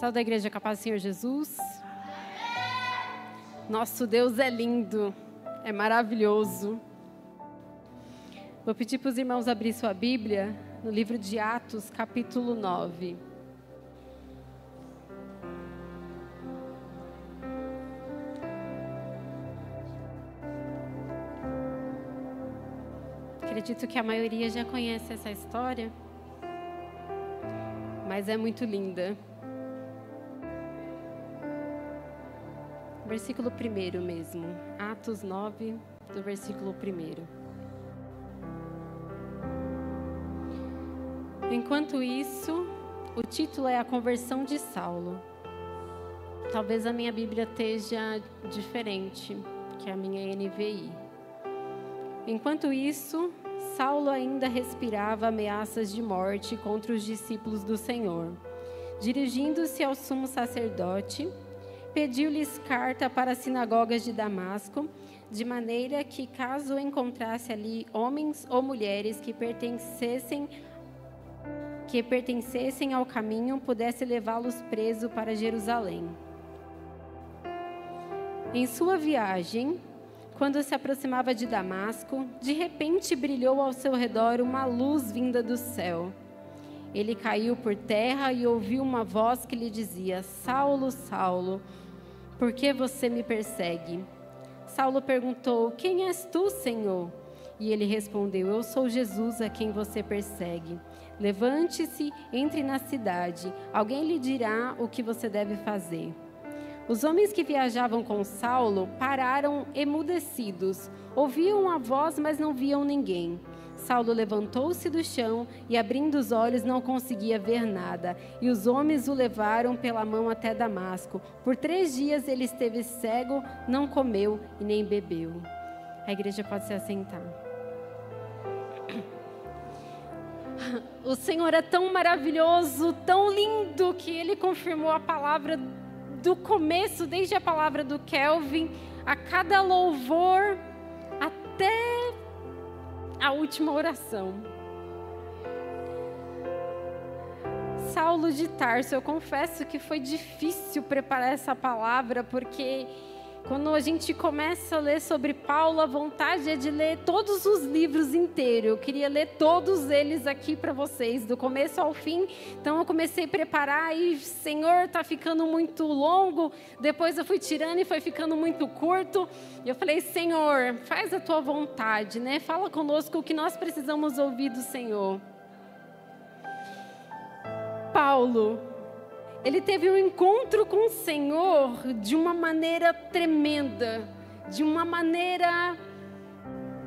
Salve da igreja, capaz do Senhor Jesus. Nosso Deus é lindo, é maravilhoso. Vou pedir para os irmãos abrir sua Bíblia no livro de Atos, capítulo 9. Acredito que a maioria já conhece essa história, mas é muito linda. Versículo 1 mesmo, Atos 9, do versículo 1. Enquanto isso, o título é A Conversão de Saulo. Talvez a minha Bíblia esteja diferente que a minha NVI. Enquanto isso, Saulo ainda respirava ameaças de morte contra os discípulos do Senhor. Dirigindo-se ao sumo sacerdote, pediu-lhes carta para as sinagogas de Damasco, de maneira que, caso encontrasse ali homens ou mulheres que pertencessem ao caminho, pudesse levá-los presos para Jerusalém. Em sua viagem, quando se aproximava de Damasco, de repente brilhou ao seu redor uma luz vinda do céu. Ele caiu por terra e ouviu uma voz que lhe dizia: Saulo, Saulo, por que você me persegue? Saulo perguntou: Quem és tu, Senhor? E ele respondeu: Eu sou Jesus a quem você persegue. Levante-se, entre na cidade. Alguém lhe dirá o que você deve fazer. Os homens que viajavam com Saulo pararam emudecidos. Ouviam a voz, mas não viam ninguém. Saulo levantou-se do chão e, abrindo os olhos, não conseguia ver nada. E os homens o levaram pela mão até Damasco. Por 3 dias ele esteve cego, não comeu e nem bebeu. A igreja pode se assentar. O Senhor é tão maravilhoso, tão lindo, que Ele confirmou a palavra do começo, desde a palavra do Kelvin, a cada louvor, até a última oração. Saulo de Tarso, eu confesso que foi difícil preparar essa palavra, porque quando a gente começa a ler sobre Paulo, a vontade é de ler todos os livros inteiros. Eu queria ler todos eles aqui para vocês, do começo ao fim. Então eu comecei a preparar e, Senhor, está ficando muito longo. Depois eu fui tirando e foi ficando muito curto. E eu falei: Senhor, faz a tua vontade, né? Fala conosco o que nós precisamos ouvir do Senhor. Paulo, ele teve um encontro com o Senhor de uma maneira tremenda, de uma maneira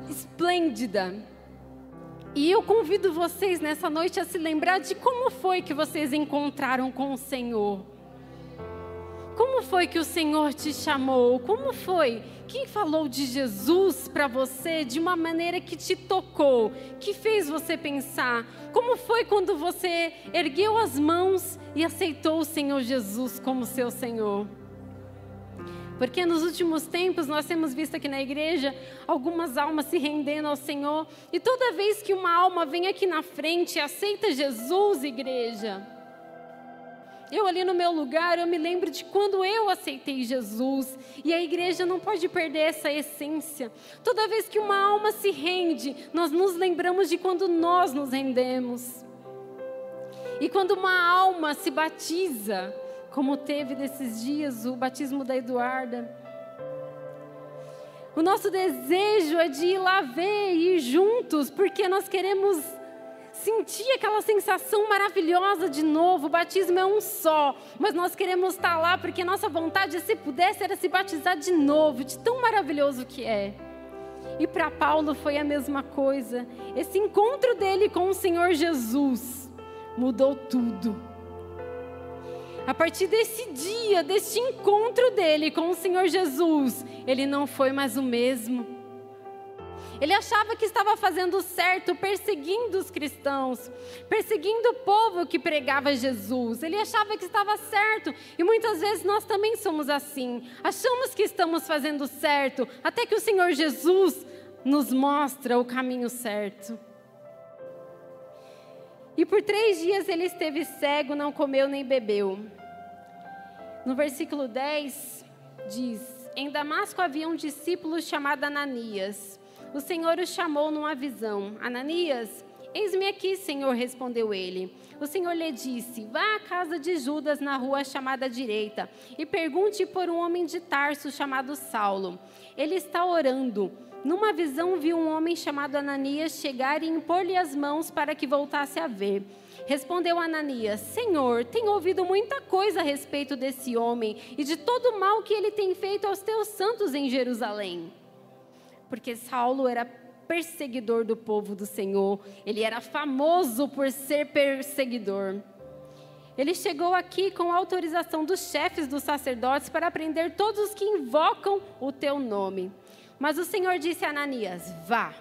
esplêndida. E eu convido vocês nessa noite a se lembrar de como foi que vocês encontraram com o Senhor. Como foi que o Senhor te chamou? Como foi? Quem falou de Jesus para você de uma maneira que te tocou, que fez você pensar? Como foi quando você ergueu as mãos e aceitou o Senhor Jesus como seu Senhor? Porque nos últimos tempos nós temos visto aqui na igreja algumas almas se rendendo ao Senhor. E toda vez que uma alma vem aqui na frente e aceita Jesus, igreja, eu ali no meu lugar, eu me lembro de quando eu aceitei Jesus. E a igreja não pode perder essa essência. Toda vez que uma alma se rende, nós nos lembramos de quando nós nos rendemos. E quando uma alma se batiza, como teve nesses dias o batismo da Eduarda, o nosso desejo é de ir lá ver e ir juntos, porque nós queremos sentir aquela sensação maravilhosa de novo. O batismo é um só, mas nós queremos estar lá porque a nossa vontade, se pudesse, era se batizar de novo, de tão maravilhoso que é. E para Paulo foi a mesma coisa. Esse encontro dele com o Senhor Jesus mudou tudo. A partir desse dia, deste encontro dele com o Senhor Jesus, ele não foi mais o mesmo. Ele achava que estava fazendo certo, perseguindo os cristãos, perseguindo o povo que pregava Jesus. Ele achava que estava certo, e muitas vezes nós também somos assim. Achamos que estamos fazendo certo, até que o Senhor Jesus nos mostra o caminho certo. E por 3 dias ele esteve cego, não comeu nem bebeu. No versículo 10 diz: em Damasco havia um discípulo chamado Ananias. O Senhor o chamou numa visão. Ananias, eis-me aqui, Senhor, respondeu ele. O Senhor lhe disse: vá à casa de Judas na rua chamada direita e pergunte por um homem de Tarso chamado Saulo. Ele está orando. Numa visão viu um homem chamado Ananias chegar e impor-lhe as mãos para que voltasse a ver. Respondeu Ananias: Senhor, tenho ouvido muita coisa a respeito desse homem e de todo o mal que ele tem feito aos teus santos em Jerusalém. Porque Saulo era perseguidor do povo do Senhor. Ele era famoso por ser perseguidor. Ele chegou aqui com a autorização dos chefes dos sacerdotes para prender todos os que invocam o teu nome. Mas o Senhor disse a Ananias: vá,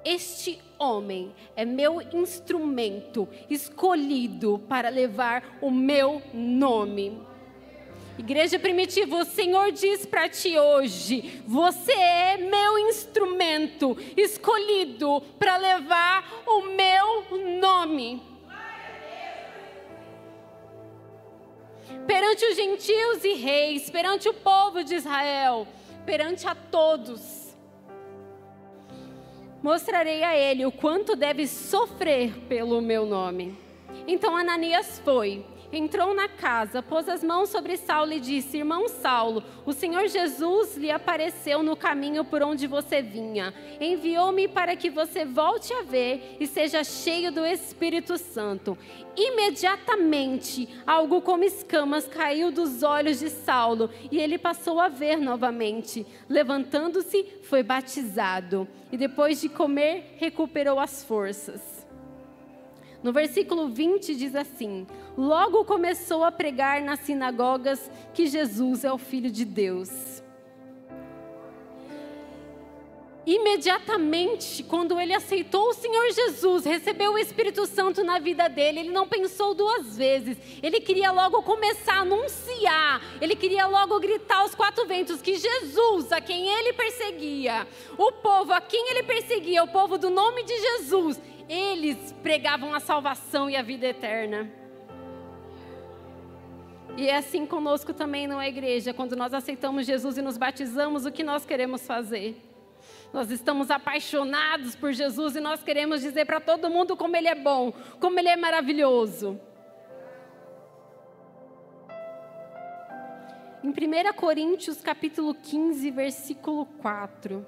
este homem é meu instrumento escolhido para levar o meu nome. Igreja primitiva, o Senhor diz para ti hoje: você é meu instrumento escolhido para levar o meu nome. Perante os gentios e reis, perante o povo de Israel, perante a todos, mostrarei a ele o quanto deve sofrer pelo meu nome. Então Ananias foi, entrou na casa, pôs as mãos sobre Saulo e disse: irmão Saulo, o Senhor Jesus lhe apareceu no caminho por onde você vinha. Enviou-me para que você volte a ver e seja cheio do Espírito Santo. Imediatamente, algo como escamas caiu dos olhos de Saulo e ele passou a ver novamente. Levantando-se, foi batizado e depois de comer, recuperou as forças. No versículo 20 diz assim: logo começou a pregar nas sinagogas que Jesus é o Filho de Deus. Imediatamente, quando ele aceitou o Senhor Jesus, recebeu o Espírito Santo na vida dele, ele não pensou duas vezes. Ele queria logo começar a anunciar, ele queria logo gritar aos quatro ventos que Jesus, a quem ele perseguia, o povo a quem ele perseguia, o povo do nome de Jesus, eles pregavam a salvação e a vida eterna. E é assim conosco também, não é, igreja? Quando nós aceitamos Jesus e nos batizamos, o que nós queremos fazer? Nós estamos apaixonados por Jesus e nós queremos dizer para todo mundo como Ele é bom, como Ele é maravilhoso. Em 1 Coríntios capítulo 15, versículo 4.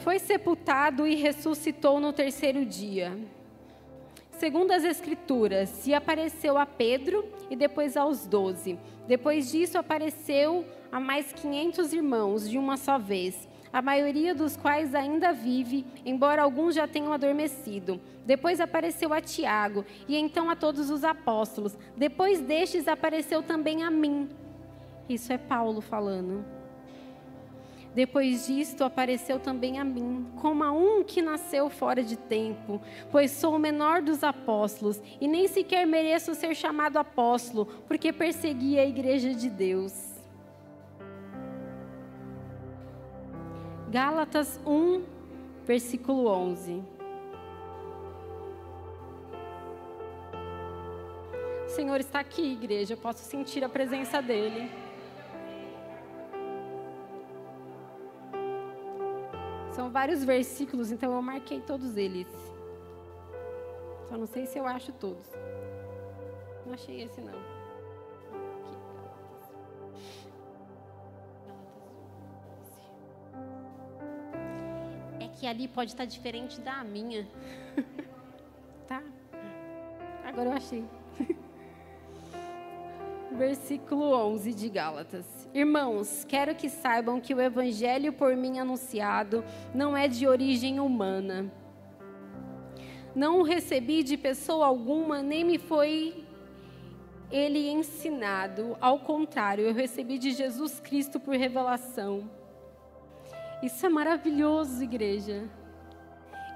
Foi sepultado e ressuscitou no terceiro dia, segundo as Escrituras, e apareceu a Pedro e depois aos 12. Depois disso apareceu a mais 500 irmãos de uma só vez, a maioria dos quais ainda vive, embora alguns já tenham adormecido. Depois apareceu a Tiago e então a todos os apóstolos. Depois destes apareceu também a mim. Isso é Paulo falando. Depois disto apareceu também a mim, como a um que nasceu fora de tempo, pois sou o menor dos apóstolos, e nem sequer mereço ser chamado apóstolo, porque persegui a igreja de Deus. Gálatas 1, versículo 11. O Senhor está aqui, igreja, eu posso sentir a presença dEle. São vários versículos, então eu marquei todos eles. Só não sei se eu acho todos. Não achei esse, não. Aqui, Gálatas. É que ali pode estar diferente da minha. Tá? Agora eu achei. Versículo 11 de Gálatas. Irmãos, quero que saibam que o evangelho por mim anunciado não é de origem humana. Não o recebi de pessoa alguma, nem me foi ele ensinado. Ao contrário, eu recebi de Jesus Cristo por revelação. Isso é maravilhoso, igreja.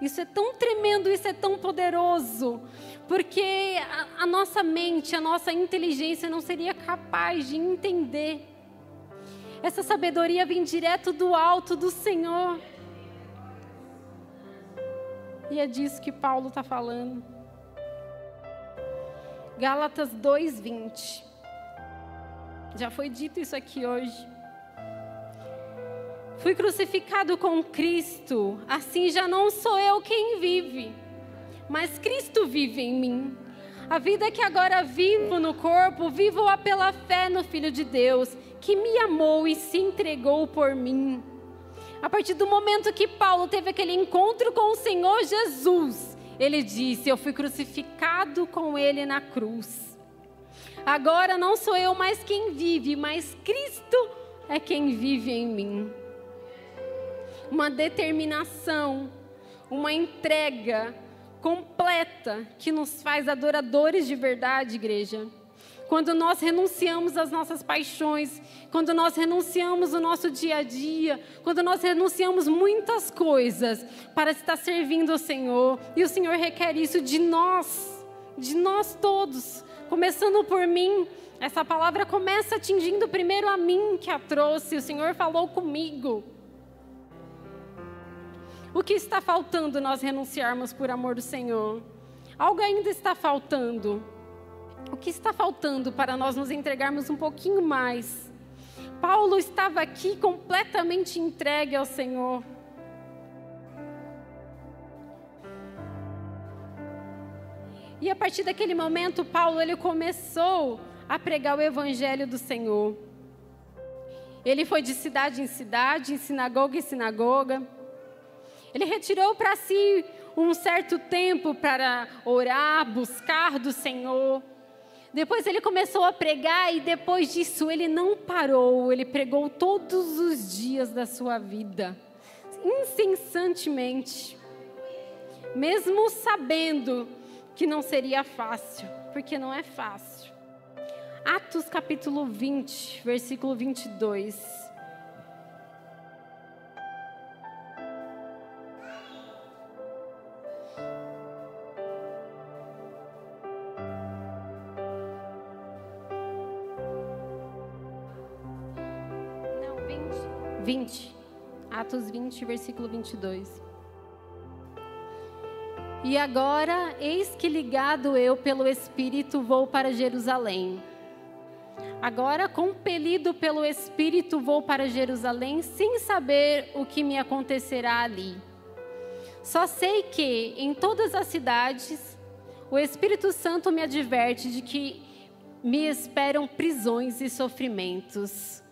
Isso é tão tremendo, isso é tão poderoso, porque a nossa mente, a nossa inteligência não seria capaz de entender. Essa sabedoria vem direto do alto do Senhor. E é disso que Paulo está falando. Gálatas 2:20. Já foi dito isso aqui hoje. Fui crucificado com Cristo, assim já não sou eu quem vive, mas Cristo vive em mim. A vida que agora vivo no corpo, vivo-a pela fé no Filho de Deus, que me amou e se entregou por mim. A partir do momento que Paulo teve aquele encontro com o Senhor Jesus, ele disse: eu fui crucificado com ele na cruz. Agora não sou eu mais quem vive, mas Cristo é quem vive em mim. Uma determinação, uma entrega completa que nos faz adoradores de verdade, igreja. Quando nós renunciamos às nossas paixões, quando nós renunciamos o nosso dia a dia, quando nós renunciamos muitas coisas para estar servindo ao Senhor, e o Senhor requer isso de nós todos, começando por mim. Essa palavra começa atingindo primeiro a mim que a trouxe, o Senhor falou comigo. O que está faltando nós renunciarmos por amor do Senhor? Algo ainda está faltando. O que está faltando para nós nos entregarmos um pouquinho mais? Paulo estava aqui completamente entregue ao Senhor. E a partir daquele momento, Paulo ele começou a pregar o evangelho do Senhor. Ele foi de cidade em cidade, em sinagoga em sinagoga. Ele retirou para si um certo tempo para orar, buscar do Senhor. Depois ele começou a pregar e depois disso ele não parou. Ele pregou todos os dias da sua vida, incessantemente. Mesmo sabendo que não seria fácil, porque não é fácil. Atos capítulo 20, versículo 22. Atos 20, versículo 22. E agora, eis que ligado eu pelo Espírito vou para Jerusalém. Agora, compelido pelo Espírito, vou para Jerusalém, sem saber o que me acontecerá ali. Só sei que, em todas as cidades, o Espírito Santo me adverte de que me esperam prisões e sofrimentos.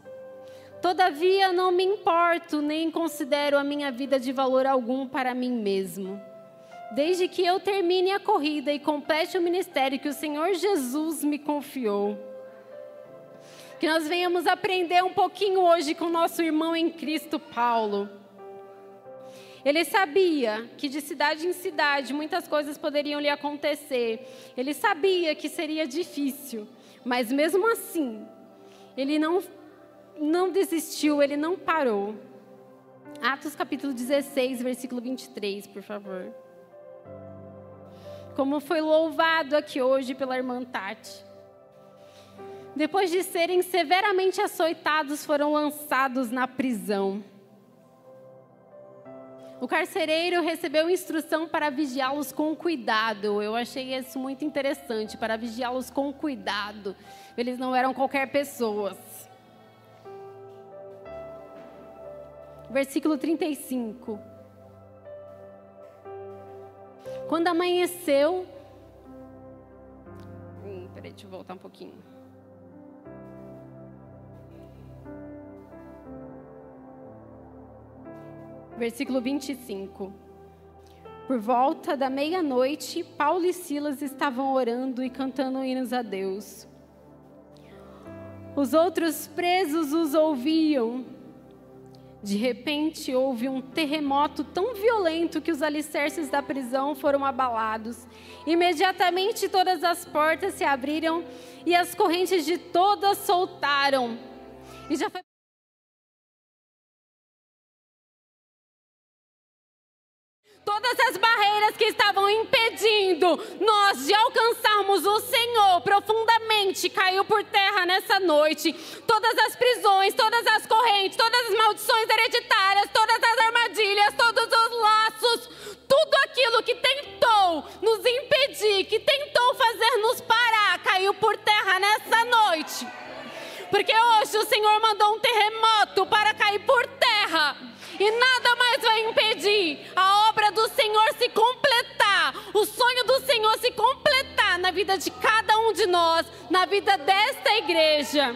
Todavia, não me importo, nem considero a minha vida de valor algum para mim mesmo, desde que eu termine a corrida e complete o ministério que o Senhor Jesus me confiou. Que nós venhamos aprender um pouquinho hoje com o nosso irmão em Cristo, Paulo. Ele sabia que de cidade em cidade muitas coisas poderiam lhe acontecer. Ele sabia que seria difícil, mas mesmo assim, ele não desistiu, ele não parou. Atos capítulo 16, versículo 23, por favor. Como foi louvado aqui hoje pela irmã Tati. Depois de serem severamente açoitados, foram lançados na prisão. O carcereiro recebeu instrução para vigiá-los com cuidado. Eu achei isso muito interessante, para vigiá-los com cuidado. Eles não eram qualquer pessoas. Versículo 35. Quando amanheceu... Peraí, deixa eu voltar um pouquinho. Versículo 25. Por volta da meia-noite, Paulo e Silas estavam orando e cantando hinos a Deus. Os outros presos os ouviam. De repente, houve um terremoto tão violento que os alicerces da prisão foram abalados. Imediatamente, todas as portas se abriram e as correntes de todas soltaram. E já foi... Todas as barreiras que estavam impedindo nós de alcançarmos o Senhor profundamente caiu por terra nessa noite. Todas as prisões, todas as correntes todas as maldições hereditárias, todas as armadilhas, todos os laços, tudo aquilo que tentou nos impedir, que tentou fazer nos parar, caiu por terra nessa noite. Porque hoje o Senhor mandou um terremoto para cair por terra. E nada mais vai impedir a obra do Senhor se completar, o sonho do Senhor se completar na vida de cada um de nós, na vida desta igreja.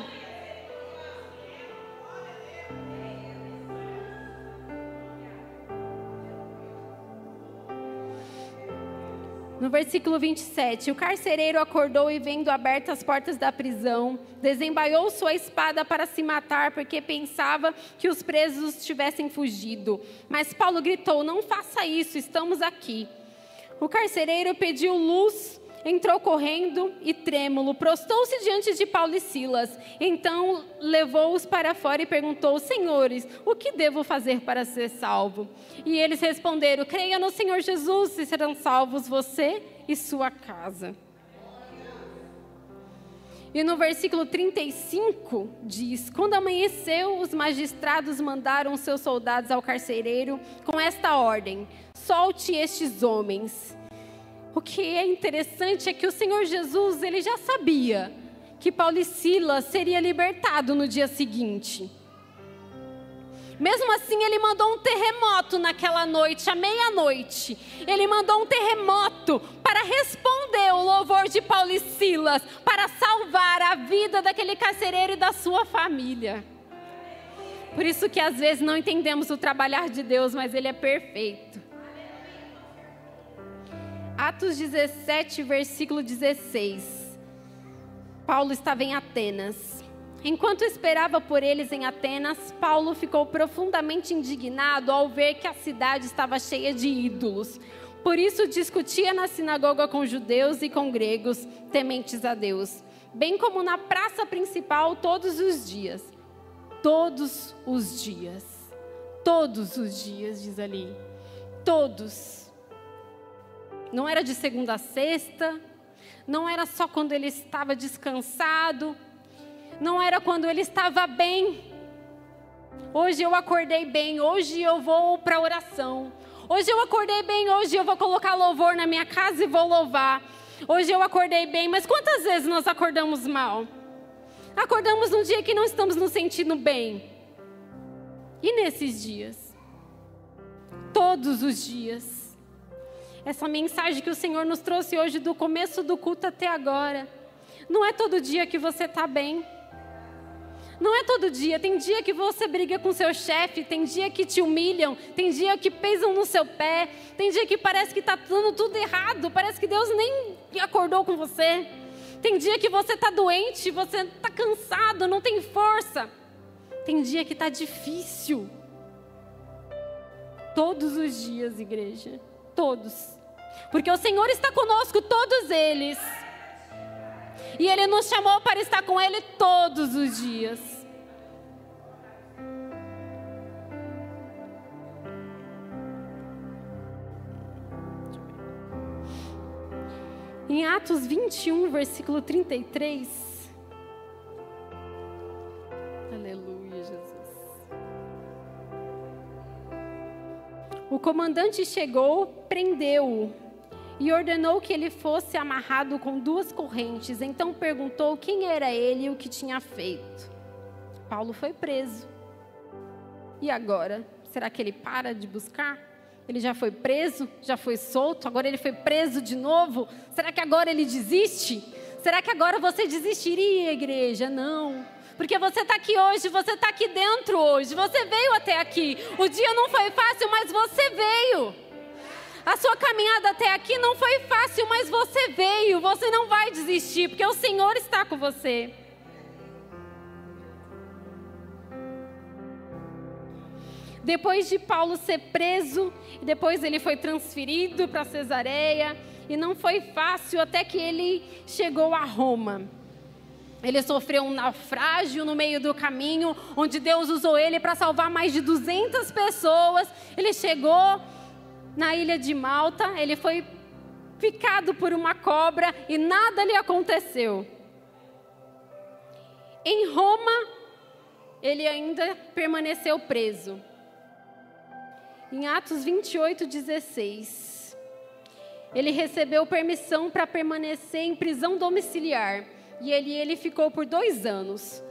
No versículo 27, o carcereiro acordou e, vendo abertas as portas da prisão, desembaiou sua espada para se matar, porque pensava que os presos tivessem fugido. Mas Paulo gritou: não faça isso, estamos aqui. O carcereiro pediu luz, entrou correndo e trêmulo, prostou-se diante de Paulo e Silas. Então levou-os para fora e perguntou: senhores, o que devo fazer para ser salvo? E eles responderam: creia no Senhor Jesus e serão salvos você e sua casa. E no versículo 35 diz: quando amanheceu, os magistrados mandaram seus soldados ao carcereiro com esta ordem: solte estes homens. O que é interessante é que o Senhor Jesus, ele já sabia que Paulo e Silas seria libertado no dia seguinte. Mesmo assim, ele mandou um terremoto naquela noite, à meia-noite. Ele mandou um terremoto para responder o louvor de Paulo e Silas, para salvar a vida daquele carcereiro e da sua família. Por isso que às vezes não entendemos o trabalhar de Deus, mas Ele é perfeito. Atos 17, versículo 16. Paulo estava em Atenas. Enquanto esperava por eles em Atenas, Paulo ficou profundamente indignado ao ver que a cidade estava cheia de ídolos. Por isso discutia na sinagoga com judeus e com gregos, tementes a Deus, bem como na praça principal todos os dias. Todos os dias. Todos os dias, diz ali. Todos. Não era de segunda a sexta, não era só quando ele estava descansado, não era quando ele estava bem. Hoje eu acordei bem, hoje eu vou para a oração. Hoje eu acordei bem, hoje eu vou colocar louvor na minha casa e vou louvar. Hoje eu acordei bem, mas quantas vezes nós acordamos mal? Acordamos num dia que não estamos nos sentindo bem. E nesses dias? Todos os dias. Essa mensagem que o Senhor nos trouxe hoje, do começo do culto até agora. Não é todo dia que você está bem. Não é todo dia. Tem dia que você briga com seu chefe, tem dia que te humilham, tem dia que pisam no seu pé, tem dia que parece que está dando tudo errado, parece que Deus nem acordou com você. Tem dia que você está doente, você está cansado, não tem força. Tem dia que está difícil. Todos os dias, igreja. Todos. Porque o Senhor está conosco, todos eles. E Ele nos chamou para estar com Ele todos os dias. Em Atos 21, versículo 33. Aleluia, Jesus. O comandante chegou, prendeu-o e ordenou que ele fosse amarrado com 2 correntes. Então perguntou quem era ele e o que tinha feito. Paulo foi preso. E agora? Será que ele para de buscar? Ele já foi preso, já foi solto, agora ele foi preso de novo? Será que agora ele desiste? Será que agora você desistiria, igreja? Não. Porque você está aqui hoje, você está aqui dentro hoje, você veio até aqui. O dia não foi fácil, mas você veio. A sua caminhada até aqui não foi fácil, mas você veio. Você não vai desistir, porque o Senhor está com você. Depois de Paulo ser preso, depois ele foi transferido para Cesareia, e não foi fácil até que ele chegou a Roma. Ele sofreu um naufrágio no meio do caminho, onde Deus usou ele para salvar mais de 200 pessoas. Ele chegou na ilha de Malta, ele foi picado por uma cobra e nada lhe aconteceu. Em Roma, ele ainda permaneceu preso. Em Atos 28:16, ele recebeu permissão para permanecer em prisão domiciliar. E ele ficou por 2 anos.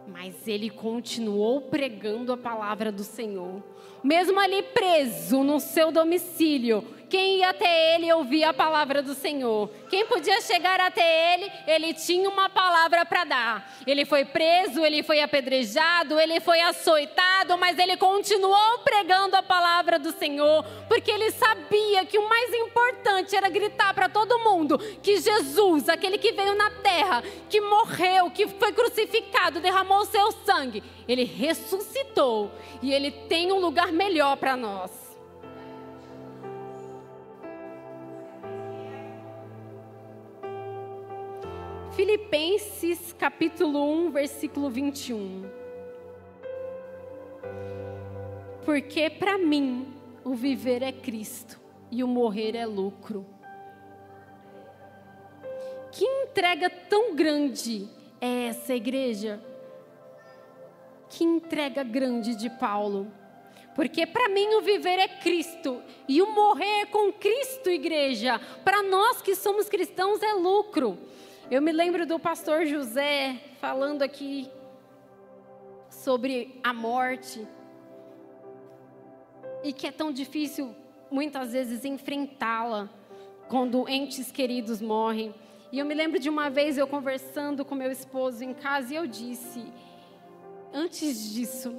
Mas ele continuou pregando a palavra do Senhor. Mesmo ali preso no seu domicílio, quem ia até ele ouvia a palavra do Senhor. Quem podia chegar até ele, ele tinha uma palavra para dar. Ele foi preso, ele foi apedrejado, ele foi açoitado, mas ele continuou pregando a palavra do Senhor, porque ele sabia que o mais importante era gritar para todo mundo que Jesus, aquele que veio na terra, que morreu, que foi crucificado, derramou o seu sangue, ele ressuscitou e ele tem um lugar melhor para nós. Filipenses capítulo 1, versículo 21. Porque para mim o viver é Cristo e o morrer é lucro. Que entrega tão grande é essa, igreja? Que entrega grande de Paulo. Porque para mim o viver é Cristo e o morrer é com Cristo, igreja. Para nós que somos cristãos é lucro. Eu me lembro do pastor José falando aqui sobre a morte. E que é tão difícil muitas vezes enfrentá-la quando entes queridos morrem. E eu me lembro de uma vez eu conversando com meu esposo em casa e eu disse, antes disso,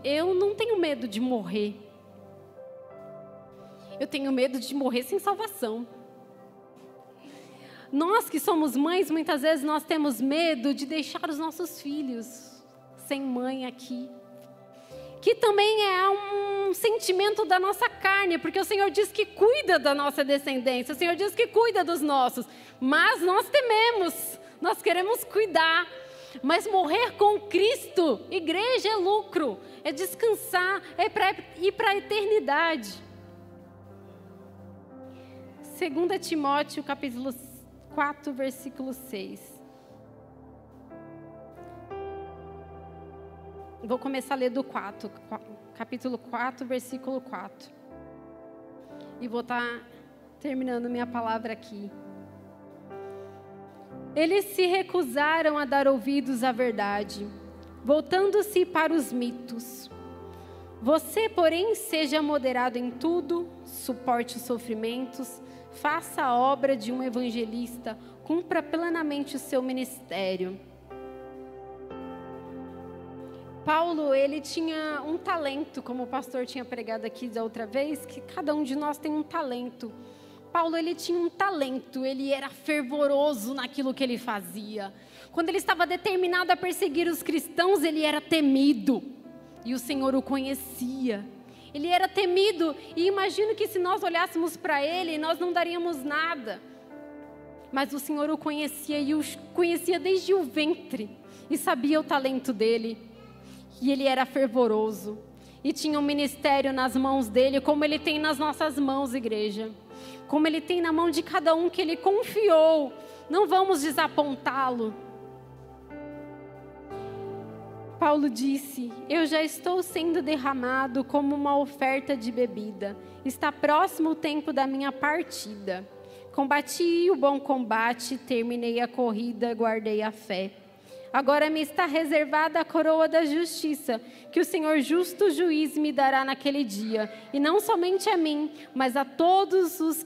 eu não tenho medo de morrer. Eu tenho medo de morrer sem salvação. Nós que somos mães, muitas vezes nós temos medo de deixar os nossos filhos sem mãe aqui. Que também é um sentimento da nossa carne, porque o Senhor diz que cuida da nossa descendência, o Senhor diz que cuida dos nossos, mas nós tememos, nós queremos cuidar. Mas morrer com Cristo, igreja, é lucro, é descansar, é para ir para a eternidade. 2 Timóteo, capítulo 4, versículo 6. Vou começar a ler do 4, capítulo 4, versículo 4. E vou estar terminando minha palavra aqui. Eles se recusaram a dar ouvidos à verdade, voltando-se para os mitos. Você, porém, seja moderado em tudo, suporte os sofrimentos, faça a obra de um evangelista, cumpra plenamente o seu ministério. Paulo, ele tinha um talento, como o pastor tinha pregado aqui da outra vez, que cada um de nós tem um talento. Paulo, ele tinha um talento, ele era fervoroso naquilo que ele fazia. Quando ele estava determinado a perseguir os cristãos, ele era temido, e o Senhor o conhecia. Ele era temido, e imagino que se nós olhássemos para ele, nós não daríamos nada. Mas o Senhor o conhecia, e o conhecia desde o ventre, e sabia o talento dele. E ele era fervoroso, e tinha um ministério nas mãos dele, como ele tem nas nossas mãos, igreja. Como ele tem na mão de cada um que ele confiou. Não vamos desapontá-lo. Paulo disse, eu já estou sendo derramado como uma oferta de bebida. Está próximo o tempo da minha partida. Combati o bom combate, terminei a corrida, guardei a fé. Agora me está reservada a coroa da justiça, que o Senhor justo juiz me dará naquele dia. E não somente a mim, mas a todos os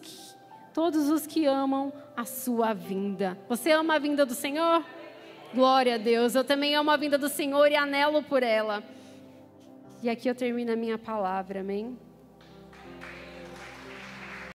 que amam a sua vinda. Você ama a vinda do Senhor? Glória a Deus. Eu também amo a vinda do Senhor e anelo por ela. E aqui eu termino a minha palavra, amém?